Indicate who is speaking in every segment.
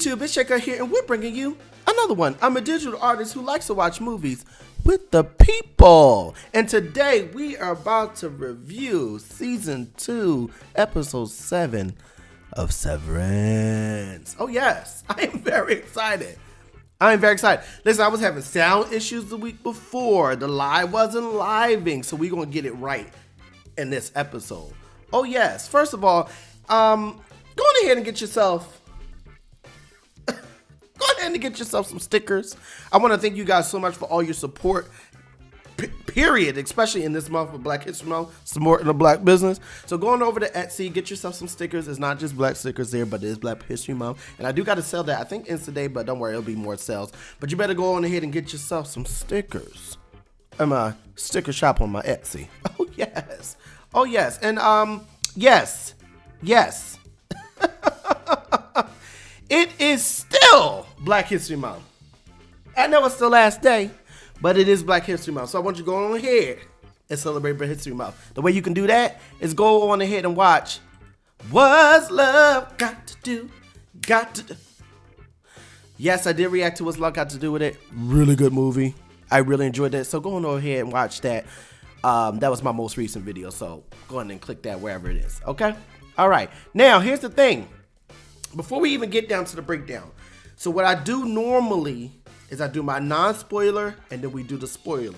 Speaker 1: YouTube, it's Milchick here, and we're bringing you another one. I'm a digital artist who likes to watch movies with the people. And today we are about to review Season 2, Episode 7 of Severance. Oh yes, I am very excited. Listen, I was having sound issues the week before. The live wasn't living, so we're going to get it right in this episode. Oh yes, first of all, go on ahead and get yourself some stickers. I want to thank you guys so much for all your support, period, especially in this month of Black History Month, supporting the black business. So going over to Etsy, get yourself some stickers. It's not just black stickers there, but it is Black History Month. And I do got to sell that. I think ends today, but don't worry, it'll be more sales. But you better go on ahead and get yourself some stickers. I'm a sticker shop on my Etsy. Oh, yes. Oh, yes. And, yes. It is still Black History Month. I know it's the last day, but it is Black History Month. So I want you to go on ahead and celebrate Black History Month. The way you can do that is go on ahead and watch What's Love Got to Do? Yes, I did react to What's Love Got to Do with it. Really good movie. I really enjoyed that. So go on ahead and watch that. That was my most recent video. So go ahead and click that wherever it is. Okay? All right. Now, here's the thing. Before we even get down to the breakdown, so what I do normally is I do my non-spoiler and then we do the spoiler,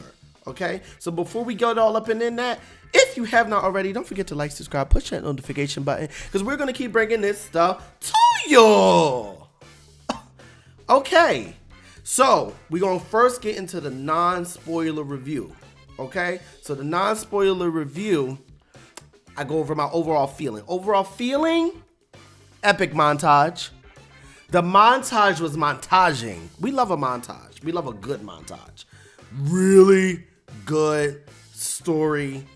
Speaker 1: okay? So before we get all up and in that, if you have not already, don't forget to like, subscribe, push that notification button, because we're going to keep bringing this stuff to you. Okay, so we're going to first get into the non-spoiler review, okay? So the non-spoiler review, I go over my overall feeling. Overall feeling, epic montage. The montage was montaging. We love a montage. We love a good montage. Really good story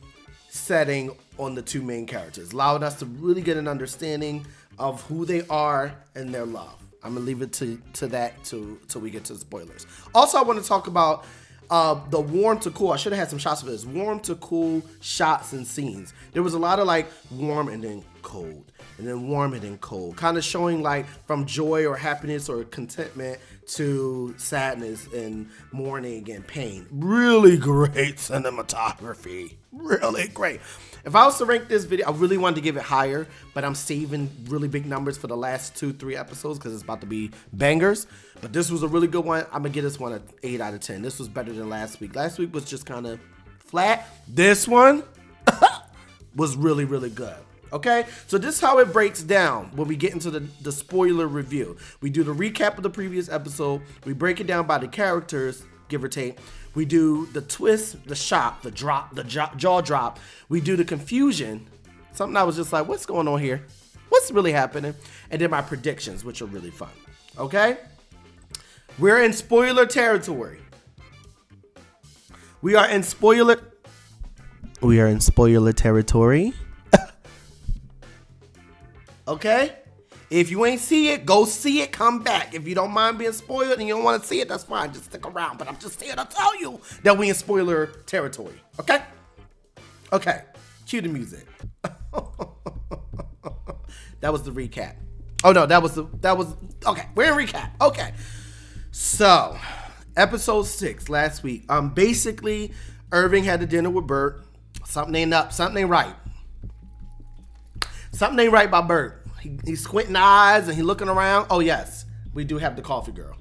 Speaker 1: setting on the two main characters. Allowed us to really get an understanding of who they are and their love. I'm going to leave it to that till we get to the spoilers. Also, I want to talk about the warm to cool. I should have had some shots of this. Warm to cool shots and scenes. There was a lot of like warm and then cold. And then warm and then cold, kind of showing like from joy or happiness or contentment to sadness and mourning and pain. Really great cinematography. Really great. If I was to rank this video, I really wanted to give it higher, but I'm saving really big numbers for the last 2-3 episodes because it's about to be bangers. But this was a really good one. I'm going to give this one an 8 out of 10. This was better than last week. Last week was just kind of flat. This one was really, really good. Okay, so this is how it breaks down when we get into the spoiler review. We do the recap of the previous episode. We break it down by the characters, give or take. We do the twist, the shock, the drop, the jaw drop. We do the confusion. Something I was just like, what's going on here? What's really happening? And then my predictions, which are really fun. Okay, we're in spoiler territory. We are in spoiler territory. Okay? If you ain't see it, go see it, come back. If you don't mind being spoiled and you don't want to see it, that's fine. Just stick around. But I'm just here to tell you that we in spoiler territory. Okay? Okay. Cue the music. That was the recap. Oh no, that was okay. We're in recap. Okay. So, episode 6 last week. Basically, Irving had a dinner with Bert. Something ain't up. Something ain't right. Something ain't right by Bert. He's squinting eyes and he's looking around. Oh, yes. We do have the coffee girl.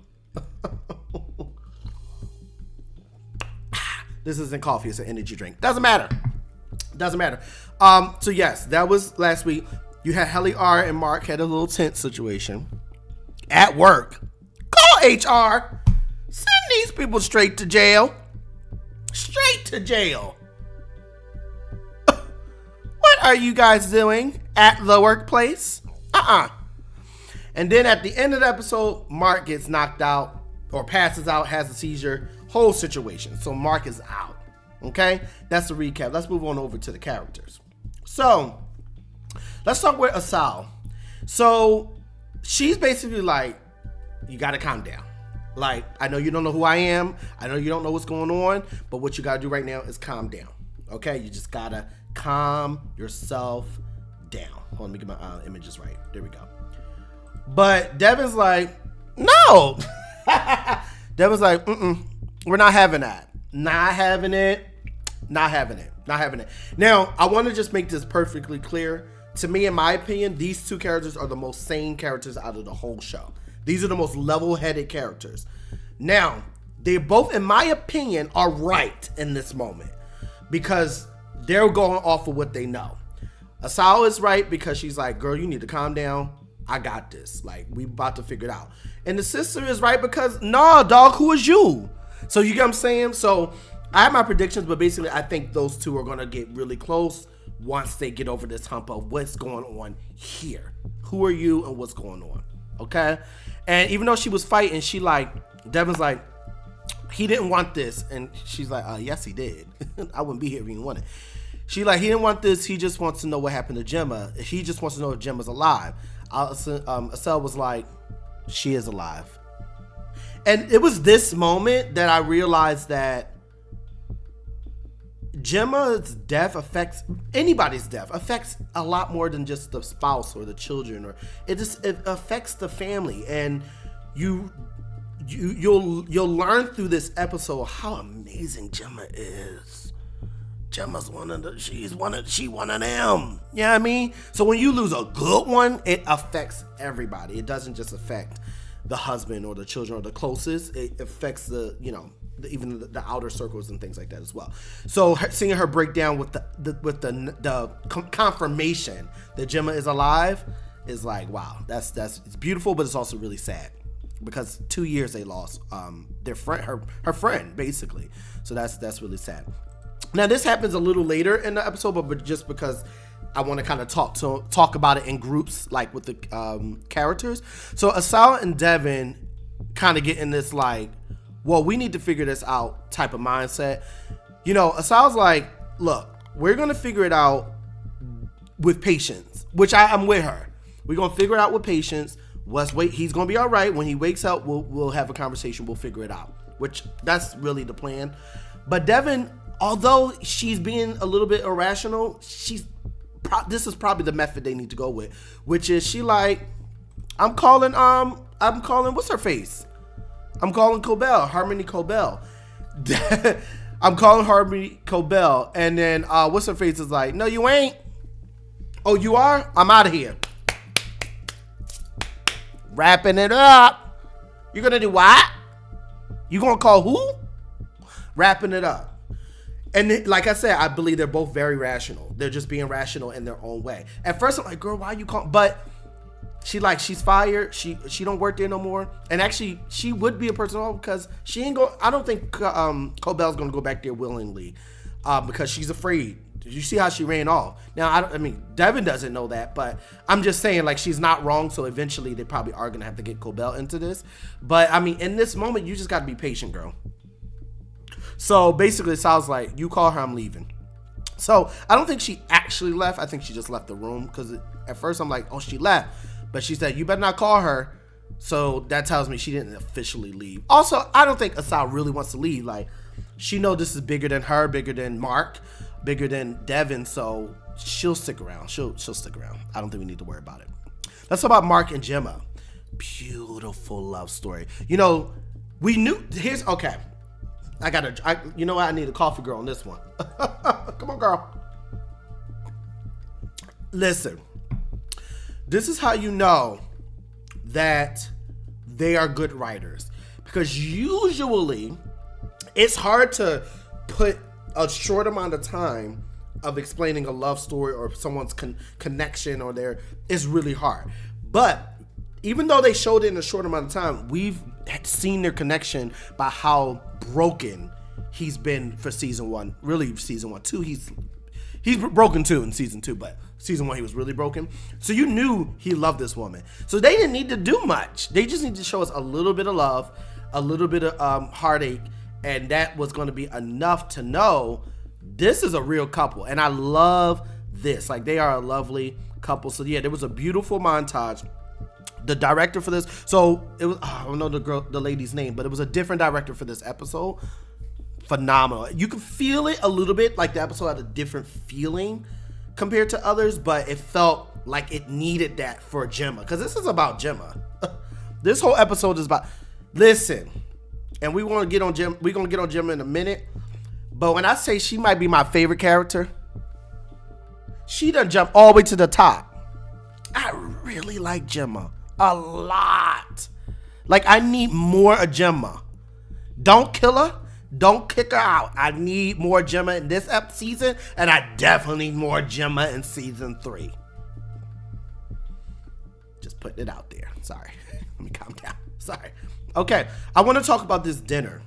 Speaker 1: This isn't coffee. It's an energy drink. Doesn't matter. So, yes, that was last week. You had Helly R and Mark had a little tense situation at work. Call HR. Send these people straight to jail. Straight to jail. What are you guys doing at the workplace? And then at the end of the episode, Mark gets knocked out or passes out, has a seizure, whole situation. So Mark is out. Okay? That's the recap. Let's move on over to the characters. So let's start with Asal. So she's basically like, you got to calm down. Like, I know you don't know who I am. I know you don't know what's going on. But what you got to do right now is calm down. Okay? You just got to calm yourself down. Hold on, let me get my images right. There we go. But Devon's like, no. Devon's like, we're not having that. Not having it. Not having it. Not having it. Now, I want to just make this perfectly clear. To me, in my opinion, these two characters are the most sane characters out of the whole show. These are the most level-headed characters. Now, they both, in my opinion, are right in this moment because they're going off of what they know. Asal is right because she's like, girl, you need to calm down. I got this. Like, we about to figure it out. And the sister is right because, nah, dog, who is you? So you get what I'm saying? So I have my predictions, but basically I think those two are going to get really close once they get over this hump of what's going on here. Who are you and what's going on? Okay? And even though she was fighting, she like, Devon's like, he didn't want this. And she's like, yes, he did. I wouldn't be here if he didn't want it. She like, he didn't want this. He just wants to know what happened to Gemma. He just wants to know if Gemma's alive. Asal was like, she is alive. And it was this moment that I realized that Gemma's death affects anybody's death, affects a lot more than just the spouse or the children, or it affects the family. And you'll learn through this episode how amazing Gemma is. Gemma's she one of them. You know what I mean? So when you lose a good one, it affects everybody. It doesn't just affect the husband or the children or the closest. It affects even the outer circles and things like that as well. So seeing her break down with the confirmation that Gemma is alive is like, wow, it's beautiful, but it's also really sad because 2 years they lost their friend, her friend, basically. So that's really sad. Now this happens a little later in the episode, but just because I want to kind of talk about it in groups, like with the characters. So Asal and Devon kind of get in this like, well, we need to figure this out type of mindset. You know, Asal's like, look, we're going to figure it out with patience, which I'm with her. We're going to figure it out with patience. Let's wait. He's going to be all right. When he wakes up, we'll have a conversation. We'll figure it out, which that's really the plan. But Devon, although she's being a little bit irrational, this is probably the method they need to go with, which is she like, I'm calling, what's her face? I'm calling Cobel, Harmony Cobel. I'm calling Harmony Cobel. And then what's her face is like, no, you ain't. Oh, you are? I'm out of here. Wrapping it up. You're going to do what? You going to call who? Wrapping it up. And like I said, I believe they're both very rational. They're just being rational in their own way. At first, I'm like, girl, why are you calling? But she's fired. She don't work there no more. And actually, she would be a person because she ain't go. I don't think Cobel's gonna go back there willingly because she's afraid. Did you see how she ran off? Now, I mean, Devon doesn't know that, but I'm just saying, like, she's not wrong. So eventually, they probably are gonna have to get Cobel into this. But I mean, in this moment, you just got to be patient, girl. So basically, it sounds like you call her, I'm leaving. So I don't think she actually left. I think she just left the room because at first I'm like, oh, she left. But she said, you better not call her. So that tells me she didn't officially leave. Also, I don't think Asal really wants to leave. Like, she knows this is bigger than her, bigger than Mark, bigger than Devon. So she'll stick around. She'll stick around. I don't think we need to worry about it. Let's talk about Mark and Gemma. Beautiful love story. You know, we knew, okay. You know what? I need a coffee girl on this one. Come on, girl. Listen, this is how you know that they are good writers. Because usually it's hard to put a short amount of time of explaining a love story or someone's connection or it's really hard. But even though they showed it in a short amount of time, we've seen their connection by how broken he's been for season one. Really, season 1, 2. He's broken too in season 2, but season 1 he was really broken. So you knew he loved this woman. So they didn't need to do much. They just need to show us a little bit of love, a little bit of heartache, and that was going to be enough to know this is a real couple. And I love this. Like, they are a lovely couple. So yeah, there was a beautiful montage. The director for this, so it was, I don't know the lady's name, but it was a different director for this episode. Phenomenal. You could feel it a little bit, like the episode had a different feeling compared to others, but it felt like it needed that for Gemma, because this is about Gemma. This whole episode is about, listen, and we want to get on Gemma. We're gonna get on Gemma in a minute, but when I say she might be my favorite character, she done jumped all the way to the top. I really like Gemma a lot. Like, I need more of Gemma. Don't kill her. Don't kick her out. I need more Gemma in this season, and I definitely need more Gemma in season 3. Just putting it out there. Sorry. Let me calm down. Sorry. Okay. I want to talk about this dinner.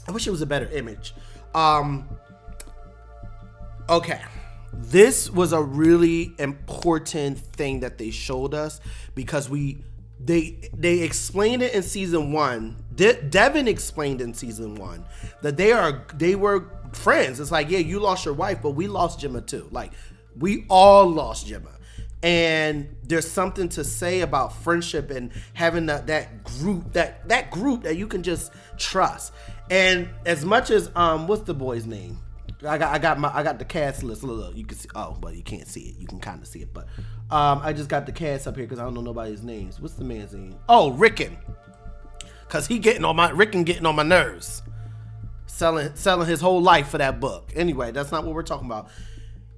Speaker 1: I wish it was a better image. Okay. This was a really important thing that they showed us, because they explained it in season 1. Devon explained in season 1 that they were friends. It's like, yeah, you lost your wife, but we lost Gemma too. Like, we all lost Gemma. And there's something to say about friendship and having that group that you can just trust. And as much as what's the boy's name? I got the cast list. Look, you can see. Oh, but you can't see it. You can kind of see it, but I just got the cast up here because I don't know nobody's names. What's the man's name? Oh, Rickon. Cause Rickon getting on my nerves. Selling his whole life for that book. Anyway, that's not what we're talking about.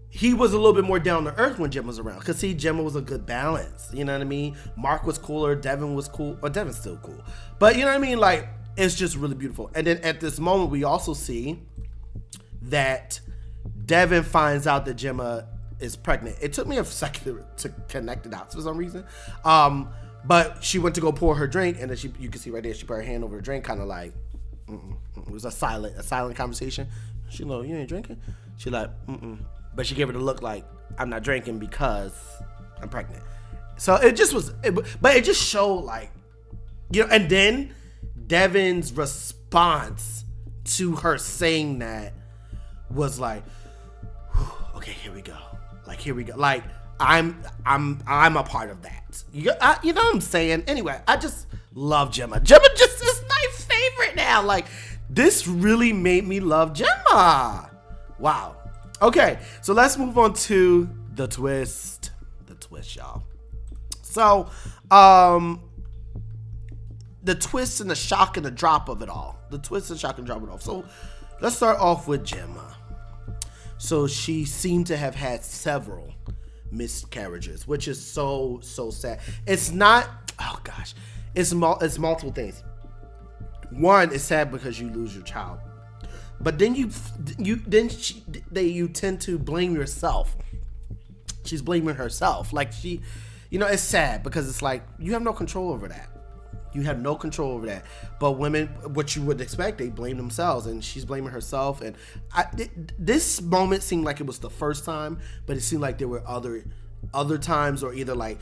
Speaker 1: He was a little bit more down to earth when Gemma was around. Cause see, Gemma was a good balance. You know what I mean? Mark was cooler. Devon was cool. Or Devon's still cool. But you know what I mean? Like, it's just really beautiful. And then at this moment, we also see that Devon finds out that Gemma is pregnant. It took me a second to connect the dots for some reason. But she went to go pour her drink, and then you can see right there, she put her hand over her drink, kind of like, it was a silent conversation. She like, you ain't drinking? She like, but she gave her the look like, I'm not drinking because I'm pregnant. So it just was, but it just showed like, you know, and then Devon's response to her saying that was like, okay, here we go. Like, here we go. Like, I'm a part of that. You know what I'm saying? Anyway, I just love Gemma. Gemma just is my favorite now. Like, this really made me love Gemma. Wow. Okay, so let's move on to the twist. The twist, y'all. So, the twist and the shock and the drop of it all. The twist and shock and drop of it all. So, let's start off with Gemma. So, she seemed to have had several miscarriages, which is so sad. It's not, oh gosh, it's multiple things. One, it's sad because you lose your child, but then you tend to blame yourself. She's blaming herself. Like, she, you know, it's sad because it's like you have no control over that. You have no control over that. But women, what you would expect, they blame themselves, and she's blaming herself. And this moment seemed like it was the first time, but it seemed like there were other times, or either like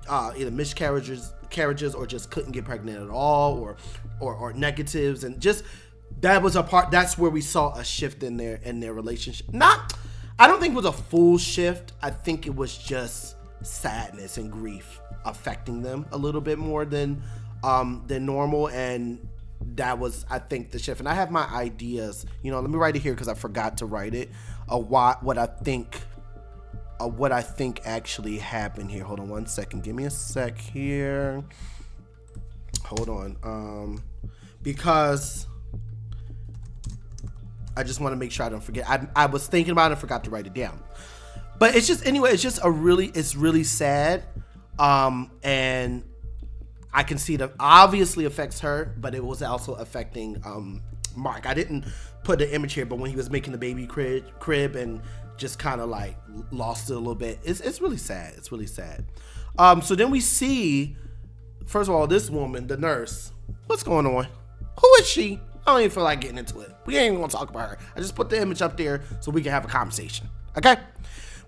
Speaker 1: either miscarriages or just couldn't get pregnant at all, or negatives, and just that was a part. That's where we saw a shift in their relationship. I don't think it was a full shift. I think it was just sadness and grief affecting them a little bit more than normal, and that was, I think, the shift. And I have my ideas, you know, let me write it here because I forgot to write it, what I think actually happened here. Hold on one second, give me a sec here, hold on, because I just want to make sure I don't forget. I was thinking about it and forgot to write it down, but it's just, anyway, it's just it's really sad. And I can see that obviously affects her, but it was also affecting Mark. I didn't put the image here, but when he was making the baby crib and just kind of like lost it a little bit, it's really sad. It's really sad. So then we see, first of all, this woman, the nurse. What's going on? Who is she? I don't even feel like getting into it. We ain't even gonna talk about her. I just put the image up there so we can have a conversation. Okay?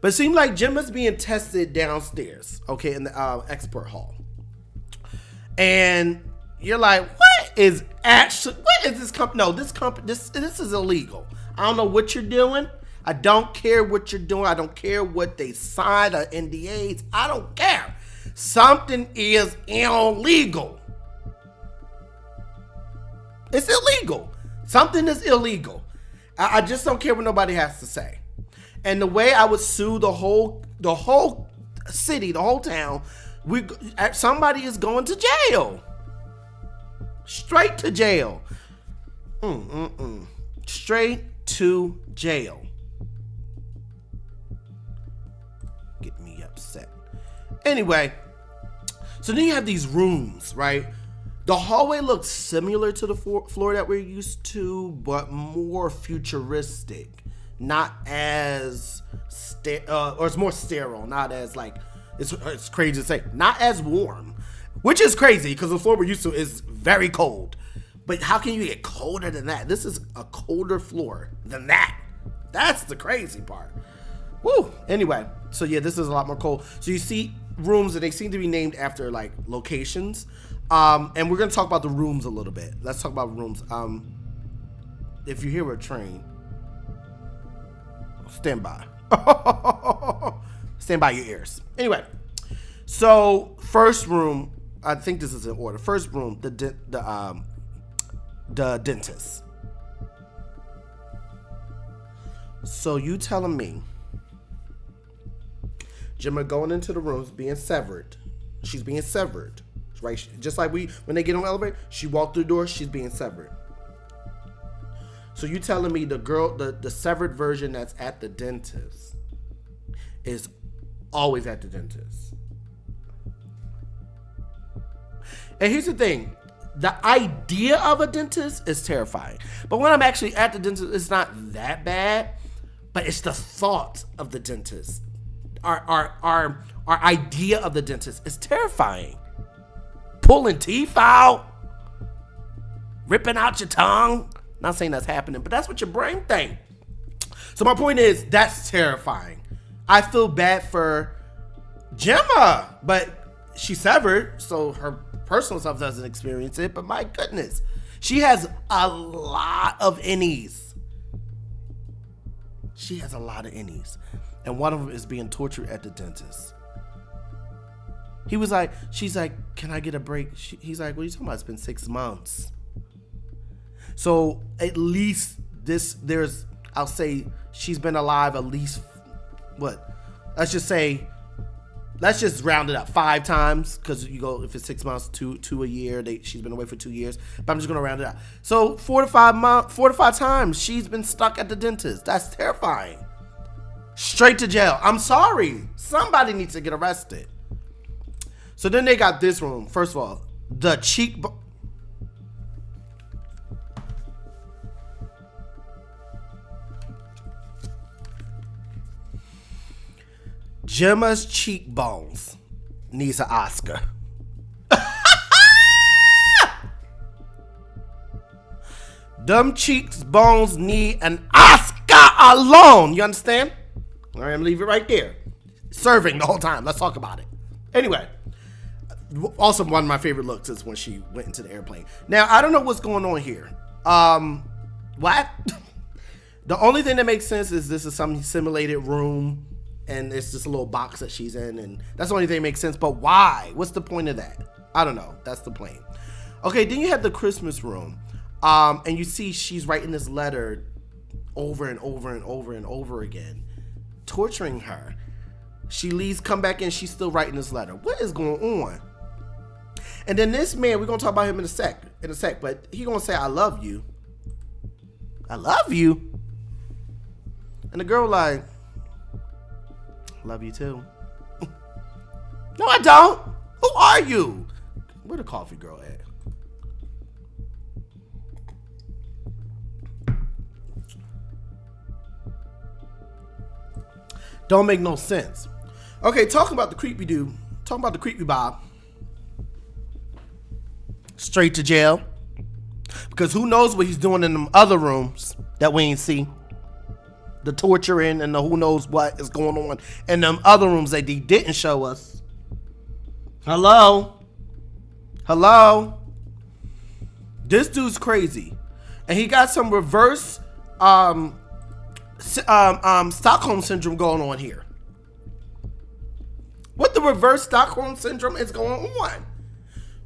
Speaker 1: But it seemed like Gemma's being tested downstairs, okay, in the expert hall. And you're like, what is this company? No, this is illegal. I don't know what you're doing. I don't care what you're doing. I don't care what they signed or NDAs. I don't care. Something is illegal. It's illegal. Something is illegal. I just don't care what nobody has to say. And the way I would sue the whole city, the whole town, somebody is going to jail. Straight to jail. Straight to jail. Get me upset. Anyway, so then you have these rooms, right? The hallway looks similar to the floor that we're used to, but more futuristic. Not as, or it's more sterile, not as like, it's crazy to say, not as warm. Which is crazy, because the floor we're used to is very cold. But how can you get colder than that? This is a colder floor than that. That's the crazy part. Woo! Anyway, so yeah, this is a lot more cold. So you see rooms, and they seem to be named after like locations. And we're gonna talk about the rooms a little bit. Let's talk about rooms. If you hear a train, stand by. Stand by your ears. Anyway, so first room, I think this is in order. First room, the dentist. So you telling me Gemma going into the rooms being severed. She's being severed, right? Just like when they get on the elevator, she walked through the door, she's being severed. So you telling me the girl, the severed version that's at the dentist is always at the dentist. And here's the thing. The idea of a dentist is terrifying. But when I'm actually at the dentist, it's not that bad. But it's the thought of the dentist. Our idea of the dentist is terrifying. Pulling teeth out. Ripping out your tongue. Not saying that's happening, but that's what your brain thinks. So my point is, that's terrifying. I feel bad for Gemma, but she's severed, so her personal self doesn't experience it, but my goodness, she has a lot of innies. She has a lot of innies, and one of them is being tortured at the dentist. She's like, can I get a break? He's like, what are you talking about? It's been 6 months. So at least I'll say she's been alive at least, let's just round it up 5 times, because you go, if it's 6 months, two a year, she's been away for 2 years, but I'm just gonna round it up. So 4 to 5 times she's been stuck at the dentist. That's terrifying. Straight to jail. I'm sorry, somebody needs to get arrested. So then they got this room. First of all, the cheekbone. Gemma's cheekbones needs an Oscar. Them cheekbones need an Oscar alone. You understand? All right, I'm gonna leave it right there. Serving the whole time. Let's talk about it. Anyway, also one of my favorite looks is when she went into the airplane. Now, I don't know what's going on here. What? The only thing that makes sense is this is some simulated room, and it's just a little box that she's in, and that's the only thing that makes sense. But why? What's the point of that? I don't know. That's the point. Okay, then you have the Christmas room, and you see she's writing this letter over and over and over and over again, torturing her. She leaves, come back in, she's still writing this letter. What is going on? And then this man, we're gonna talk about him in a sec, but he gonna say, I love you. I love you. And the girl like, love you too. No, I don't. Who are you? Where the coffee girl at? Don't make no sense. Okay, talking about the creepy dude. Talking about the creepy Bob. Straight to jail. Because who knows what he's doing in them other rooms that we ain't see. The torturing and the who knows what is going on in them other rooms that they didn't show us. Hello? Hello? This dude's crazy. And he got some reverse Stockholm syndrome going on here. What the reverse Stockholm syndrome is going on?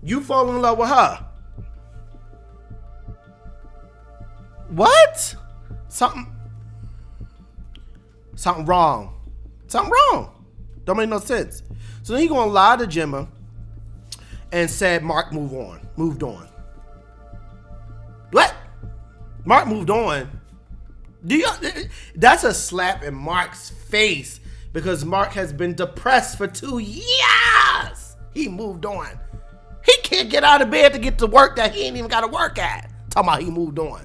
Speaker 1: You fall in love with her. What? Something wrong. Something wrong. Don't make no sense. So then he gonna lie to Gemma and said Mark moved on. What? Mark moved on? That's a slap in Mark's face because Mark has been depressed for 2 years. He moved on. He can't get out of bed to get to work that he ain't even got to work at. Talking about he moved on.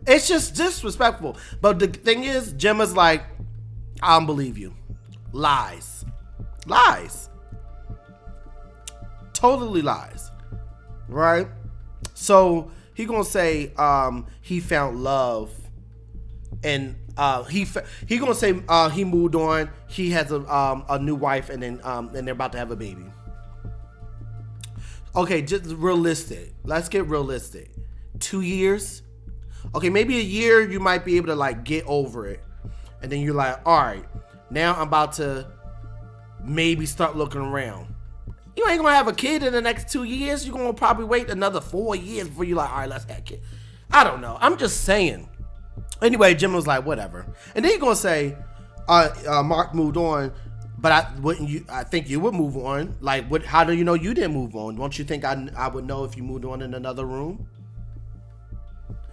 Speaker 1: It's just disrespectful. But the thing is, Gemma's like, I don't believe you. Lies. Totally lies. Right? So he gonna say he found love, and he gonna say he moved on. He has a new wife, and then and they're about to have a baby. Okay, just realistic. Let's get realistic. 2 years. Okay, maybe a year you might be able to like get over it, and then you're like, all right, now I'm about to maybe start looking around. You ain't gonna have a kid in the next 2 years. You're gonna probably wait another 4 years before you're like, all right, let's have a kid. I don't know. I'm just saying. Anyway, Jim was like, whatever. And then he's gonna say, Mark moved on, but I think you would move on. Like, what? How do you know you didn't move on? Don't you think I would know if you moved on in another room?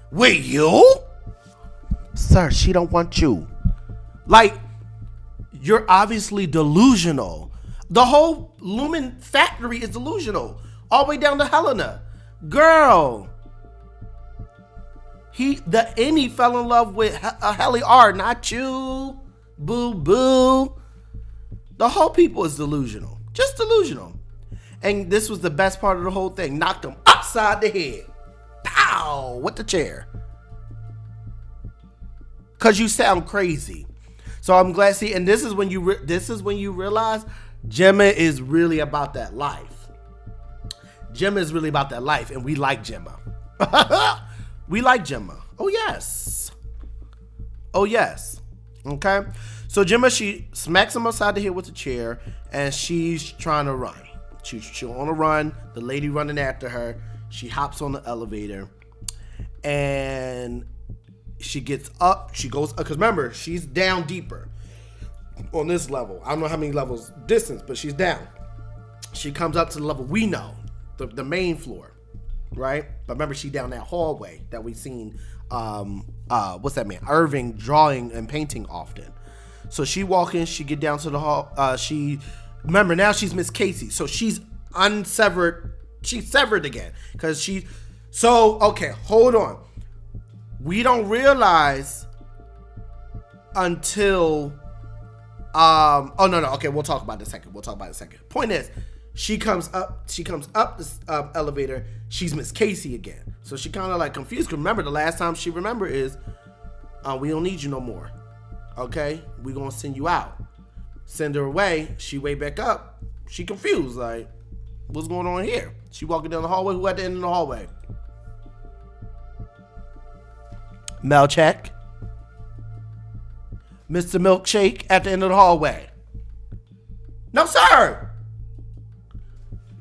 Speaker 1: Wait, you? Sir, she don't want you. Like, you're obviously delusional. The whole Lumen factory is delusional. All the way down to Helena. Girl. He fell in love with Helly R, not you. Boo boo. The whole people is delusional. Just delusional. And this was the best part of the whole thing. Knocked him upside the head. Pow! With the chair. Cause you sound crazy. So I'm glad. See, and this is when you realize Gemma is really about that life. Gemma is really about that life, and we like Gemma. We like Gemma. Oh yes. Oh yes. Okay. So Gemma, she smacks him upside the head with a chair, and she's trying to run. She's on a run. The lady running after her. She hops on the elevator, and she gets up. She goes, because remember, she's down deeper on this level. I don't know how many levels distance, but she's down. She comes up to the level we know, the main floor, right? But remember, she down that hallway that we've seen, what's that man? Irving drawing and painting often. So she walk in, she get down to the hall. Remember, now she's Miss Casey. So she's unsevered. She's severed again. Okay, hold on. We don't realize until, oh no, okay, we'll talk about it in a second. Point is, she comes up this elevator, she's Miss Casey again. So she kind of like confused. Remember, the last time she remember is, we don't need you no more. Okay, we gonna send you out. Send her away. She way back up. She confused, like, what's going on here? She walking down the hallway. Who at the end of the hallway? Milchick. Mr. Milkshake at the end of the hallway. No, sir.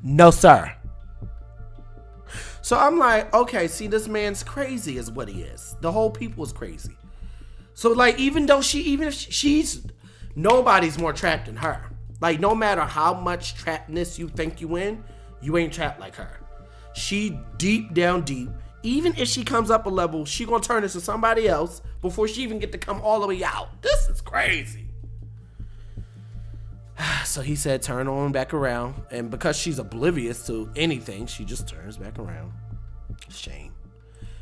Speaker 1: No, sir. So I'm like, okay, see, this man's crazy is what he is. The whole people is crazy. So like, even if she's, nobody's more trapped than her. Like, no matter how much trappedness you think you in, you ain't trapped like her. She deep down deep. Even if she comes up a level, she gonna turn into somebody else before she even get to come all the way out. This is crazy. So he said, turn on back around. And because she's oblivious to anything, she just turns back around. Shame.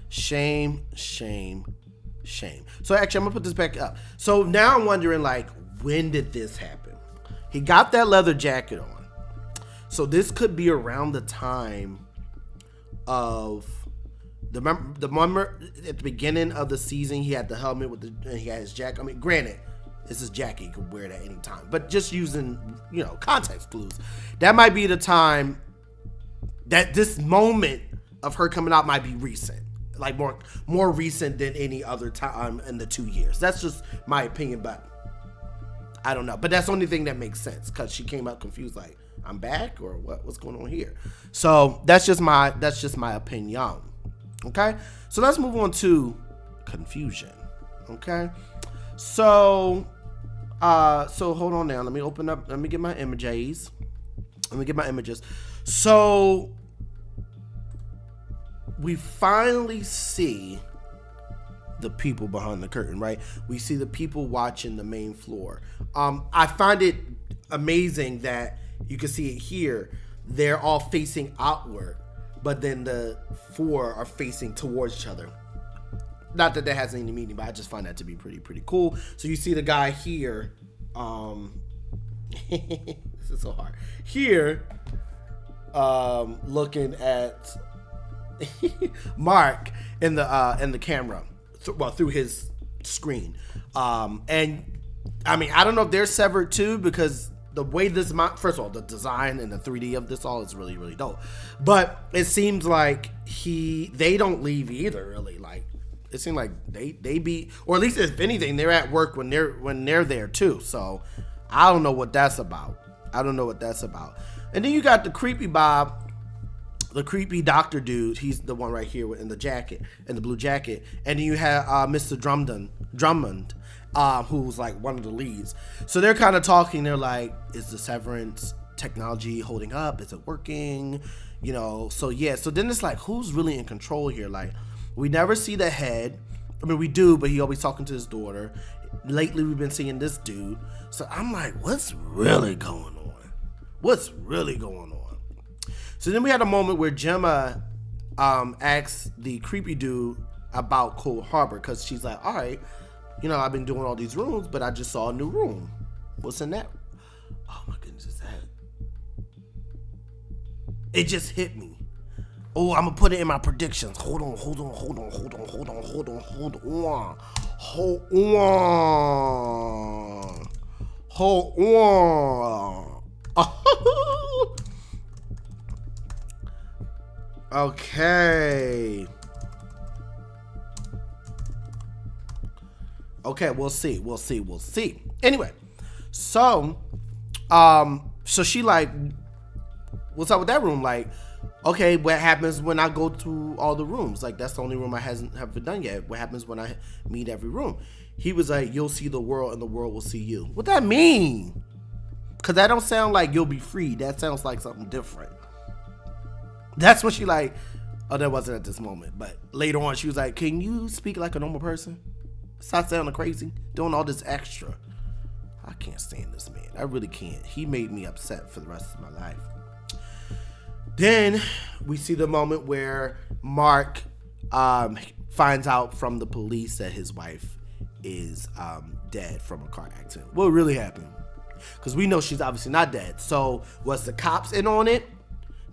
Speaker 1: Shame, shame, shame. So actually, I'm gonna put this back up. So now I'm wondering, like, when did this happen? He got that leather jacket on. So this could be around the time of the remember at the beginning of the season, he had the helmet and he had his jacket. I mean, granted, this is jacket, you could wear it at any time, but just using, context clues. That might be the time that this moment of her coming out might be recent, like more recent than any other time in the 2 years. That's just my opinion, but I don't know. But that's the only thing that makes sense, because she came out confused, like, I'm back, or what's going on here? So that's just my opinion. Okay, so let's move on to confusion. Okay, so So hold on now. Let me open up. Let me get my images. So we finally see the people behind the curtain, right? We see the people watching the main floor. I find it amazing that you can see it here. They're all facing outward, but then the four are facing towards each other. Not that that has any meaning, but I just find that to be pretty cool. So you see the guy here. This is so hard. Here, looking at Mark in the camera, through his screen. And I mean, I don't know if they're severed too, because the way this, first of all, the design and the 3D of this all is really dope. But it seems like they don't leave either, really. Like, it seems like they be, or at least if anything, they're at work when they're there too. So I don't know what that's about. And then you got the creepy Bob, the creepy doctor dude. He's the one right here in the jacket, in the blue jacket. And then you have Mr. Drummond, who's like one of the leads. So they're kind of talking. They're like, is the Severance technology holding up? Is it working? You know, so yeah. So then it's like, who's really in control here? Like, we never see the head. I mean, we do, but he always talking to his daughter. Lately, we've been seeing this dude. So I'm like, what's really going on? So then we had a moment where Gemma asks the creepy dude about Cold Harbor, because she's like, all right, you know, I've been doing all these rooms, but I just saw a new room. What's in that? Oh my goodness, is that? It just hit me. Oh, I'm gonna put it in my predictions. Hold on. Okay, we'll see. Anyway, so she like, what's up with that room? Like, okay, what happens when I go through all the rooms? Like, that's the only room I haven't done yet. What happens when I meet every room? He was like, you'll see the world and the world will see you. What that mean? Because that don't sound like you'll be free. That sounds like something different. That's what she like, oh, that wasn't at this moment. But later on, she was like, can you speak like a normal person? Stop sounding crazy, doing all this extra. I can't stand this man. I really can't. He made me upset for the rest of my life. Then we see the moment where Mark finds out from the police that his wife is dead from a car accident. What really happened? Because we know she's obviously not dead. So was the cops in on it?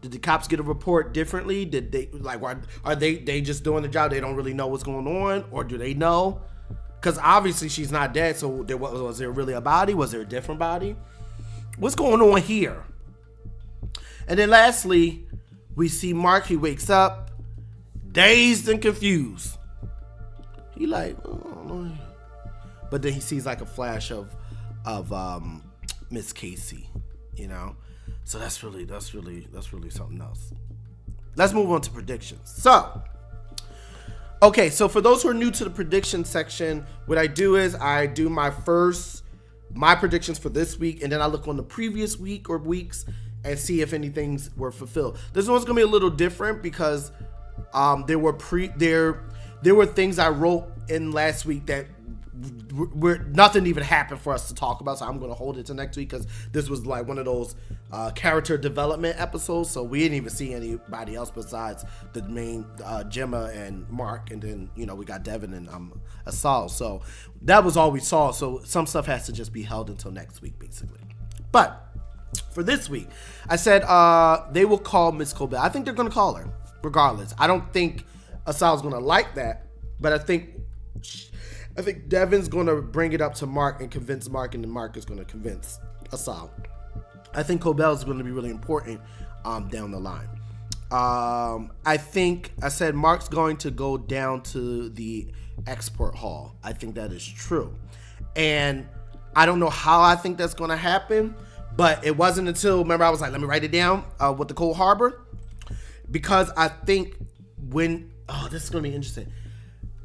Speaker 1: Did the cops get a report differently? Did they, like, are they just doing the job? They don't really know what's going on, or do they know? Because obviously she's not dead. So was there really a body? Was there a different body? What's going on here? And then lastly, we see Mark. He wakes up, dazed and confused. He like, oh. But then he sees like a flash of Miss Casey, you know. So that's really something else. Let's move on to predictions. So, okay, so for those who are new to the prediction section, what I do is I do my predictions for this week, and then I look on the previous week or weeks and see if anything's were fulfilled. This one's gonna be a little different because there were things I wrote in last week that nothing even happened for us to talk about, so I'm gonna hold it to next week because this was like one of those character development episodes, so we didn't even see anybody else besides the main Gemma and Mark, and then, you know, we got Devon and Asal, so that was all we saw. So some stuff has to just be held until next week, basically. But for this week, I said they will call Miss Cobel. I think they're gonna call her regardless. I don't think Asal's gonna like that, but I think Devon's gonna bring it up to Mark and convince Mark, and then Mark is gonna convince Asal. I think Cobel is gonna be really important down the line. I think I said Mark's going to go down to the export hall. I think that is true, and I don't know how I think that's gonna happen, but it wasn't until, remember, I was like, let me write it down with the Cold Harbor, because I think this is gonna be interesting.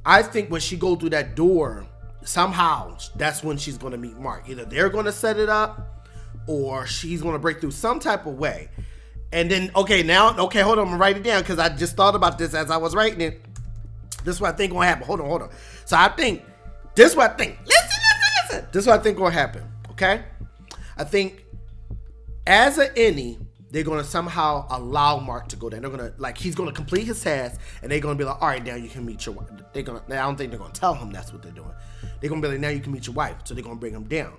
Speaker 1: I think when she go through that door, somehow that's when she's going to meet Mark. Either they're going to set it up or she's going to break through some type of way. And then, hold on, I'm going to write it down because I just thought about this as I was writing it. This is what I think going to happen. Hold on. So I think, this is what I think. Listen. This is what I think going to happen, okay? I think as an any, they're going to somehow allow Mark to go there. They're going to, like, he's going to complete his task, and they're going to be like, all right, now you can meet your wife. I don't think they're going to tell him that's what they're doing. They're going to be like, now you can meet your wife. So they're going to bring him down.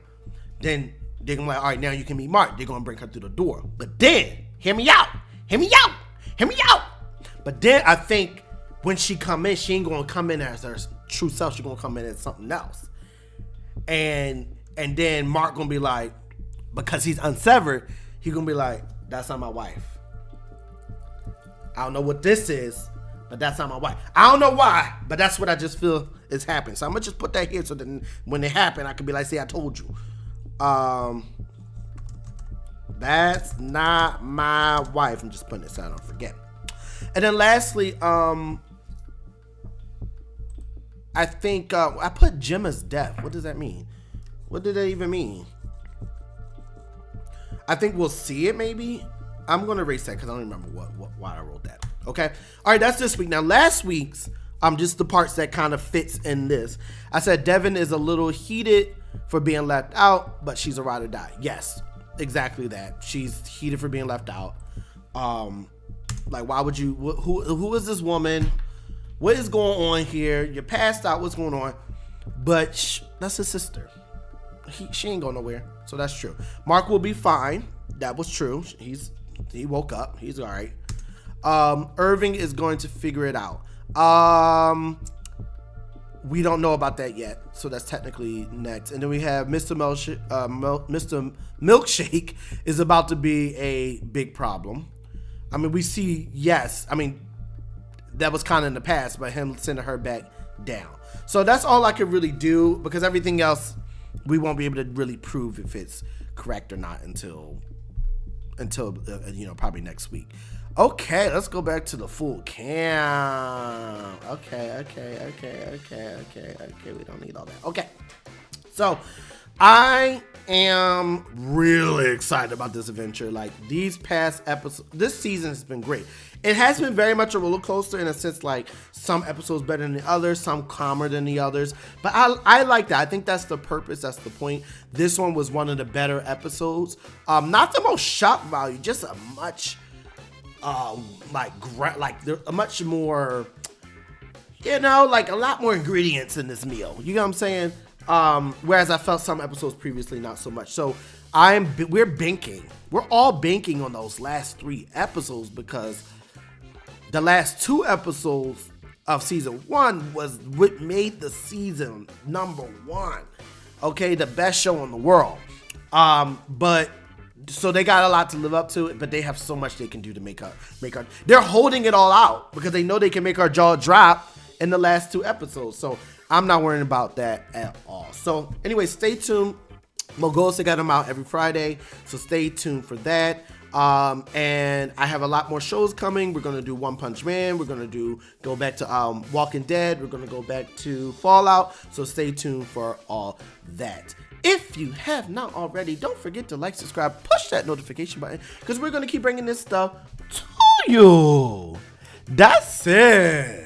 Speaker 1: Then they're going to be like, all right, now you can meet Mark. They're going to bring her through the door. But then, hear me out. But then I think when she come in, she ain't going to come in as her true self. She's going to come in as something else. And then Mark going to be like, because he's unsevered, he's going to be like, that's not my wife. I don't know what this is, but that's not my wife. I don't know why, but that's what I just feel is happening. So I'm going to just put that here so that when it happen, I can be like, see, I told you. That's not my wife. I'm just putting this so I don't forget. And then lastly, I think I put Gemma's death. What does that mean? What did that even mean? I think we'll see it maybe. I'm going to erase that because I don't remember why I wrote that. Okay. All right. That's this week. Now, last week's, just the parts that kind of fits in this. I said Devon is a little heated for being left out, but she's a ride or die. Yes, exactly that. She's heated for being left out. Like, why would you, who is this woman? What is going on here? You're passed out. What's going on? But that's his sister. She ain't going nowhere. So that's true. Mark will be fine. That was true. He woke up. He's all right. Irving is going to figure it out. We don't know about that yet. So that's technically next. And then we have Mr. Milchick is about to be a big problem. I mean, we see, yes. I mean, that was kind of in the past, but him sending her back down. So that's all I could really do because everything else we won't be able to really prove if it's correct or not until probably next week. Okay, let's go back to the full cam. Okay. We don't need all that. Okay. So I am really excited about this adventure. Like these past episodes, this season has been great. It has been very much a roller coaster in a sense, like some episodes better than the others, some calmer than the others. But I like that. I think that's the purpose. That's the point. This one was one of the better episodes. Not the most shock value, just a much a much more, like a lot more ingredients in this meal. You know what I'm saying? Whereas I felt some episodes previously not so much. So we're banking. We're all banking on those last 3 episodes because the last 2 episodes of season 1 was what made the season #1. Okay, the best show in the world. But so they got a lot to live up to it, but they have so much they can do to make our. They're holding it all out because they know they can make our jaw drop in the last 2 episodes. So I'm not worrying about that at all. So anyway, stay tuned. Mogosa got them out every Friday, so stay tuned for that. And I have a lot more shows coming. We're gonna do One Punch Man. We're gonna go back to Walking Dead. We're gonna go back to Fallout. So stay tuned for all that. If you have not already, don't forget to like, subscribe, push that notification button because we're gonna keep bringing this stuff to you. That's it.